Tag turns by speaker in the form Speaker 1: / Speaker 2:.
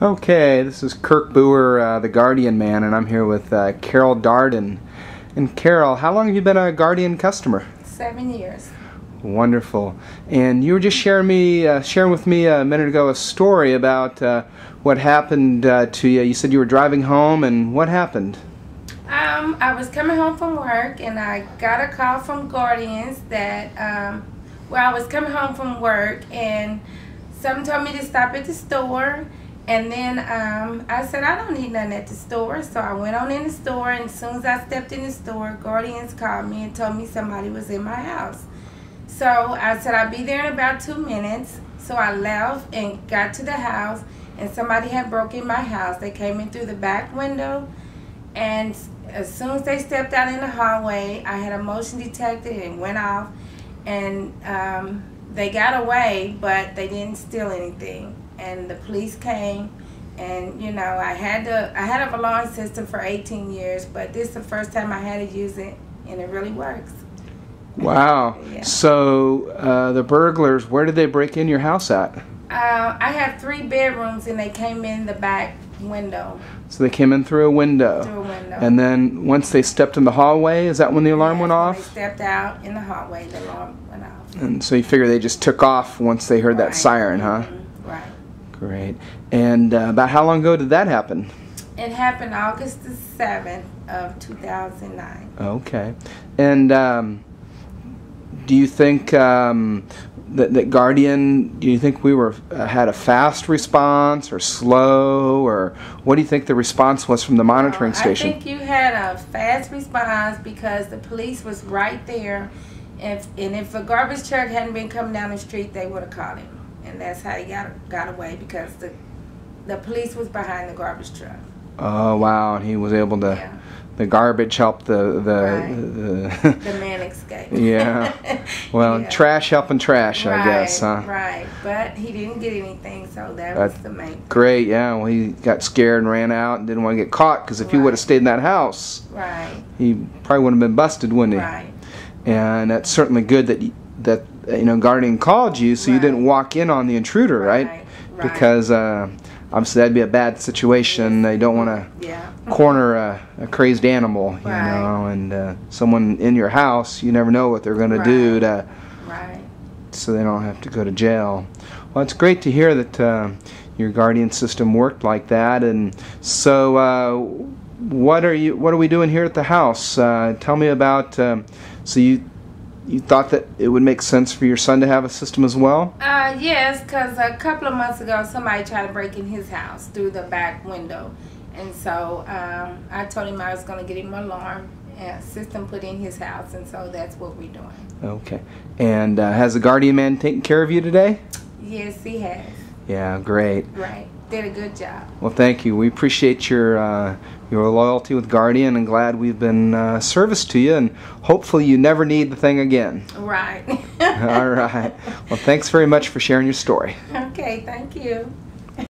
Speaker 1: Okay, this is Kirk Boer, the Guardian Man, and I'm here with Carol Darden. And Carol, how long have you been a Guardian customer?
Speaker 2: 7 years.
Speaker 1: Wonderful. And you were just sharing with me a minute ago a story about what happened to you. You said you were driving home, and what happened?
Speaker 2: I was coming home from work, and I got a call from Guardians that, I was coming home from work, and someone told me to stop at the store. And then I said, I don't need nothing at the store. So I went on in the store, and as soon as I stepped in the store, Guardians called me and told me somebody was in my house. So I said, I'll be there in about 2 minutes. So I left and got to the house, and somebody had broke in my house. They came in through the back window, and as soon as they stepped out in the hallway, I had a motion detector and went off, and they got away, but they didn't steal anything. And the police came, and I had a alarm system for 18 years, but this is the first time I had to use it, and it really works.
Speaker 1: Wow.
Speaker 2: Yeah.
Speaker 1: So the burglars, where did they break in your house at?
Speaker 2: I have 3 bedrooms, and they came in the back window.
Speaker 1: So they came in through a window.
Speaker 2: Through a window.
Speaker 1: And then once they stepped in the hallway, is that when the alarm went off?
Speaker 2: When they stepped out in the hallway, the alarm went off.
Speaker 1: And so you figure they just took off once they heard that siren, huh?
Speaker 2: Mm-hmm. Right.
Speaker 1: Great. And about how long ago did that happen?
Speaker 2: It happened August the 7th of 2009.
Speaker 1: Okay. And do you think that Guardian, do you think we had a fast response or slow, or what do you think the response was from the monitoring station?
Speaker 2: I think you had a fast response because the police was right there, and if a garbage truck hadn't been coming down the street, they would have caught him. And that's how he got away, because the police was behind the garbage truck.
Speaker 1: Oh wow! And he was able to.
Speaker 2: Yeah.
Speaker 1: The garbage helped the
Speaker 2: man escape.
Speaker 1: Yeah. Well,
Speaker 2: yeah.
Speaker 1: Trash helping trash,
Speaker 2: right,
Speaker 1: I guess, huh?
Speaker 2: Right. But he didn't get anything, so that was the main thing.
Speaker 1: Great. Yeah. Well, he got scared and ran out and didn't want to get caught, because if he would have stayed in that house, he probably would have been busted, wouldn't he?
Speaker 2: Right.
Speaker 1: And that's certainly good that Guardian called you, so you didn't walk in on the intruder, right? Because obviously that'd be a bad situation. They don't want to corner a crazed animal, you know, and someone in your house, you never know what they're going to do so they don't have to go to jail. Well, it's great to hear that your Guardian system worked like that. And so what are we doing here at the house? Tell me about, so you thought that it would make sense for your son to have a system as well?
Speaker 2: Yes, because a couple of months ago, somebody tried to break in his house through the back window. And so I told him I was going to get him an alarm system put in his house, and so that's what we're doing. Okay.
Speaker 1: And has the Guardian Man taken care of you today?
Speaker 2: Yes, he has.
Speaker 1: Yeah, great.
Speaker 2: Right. Did a good job.
Speaker 1: Well, thank you. We appreciate your loyalty with Guardian, and glad we've been service to you, and hopefully you never need the thing again.
Speaker 2: Right.
Speaker 1: All right. Well, thanks very much for sharing your story.
Speaker 2: Okay, thank you.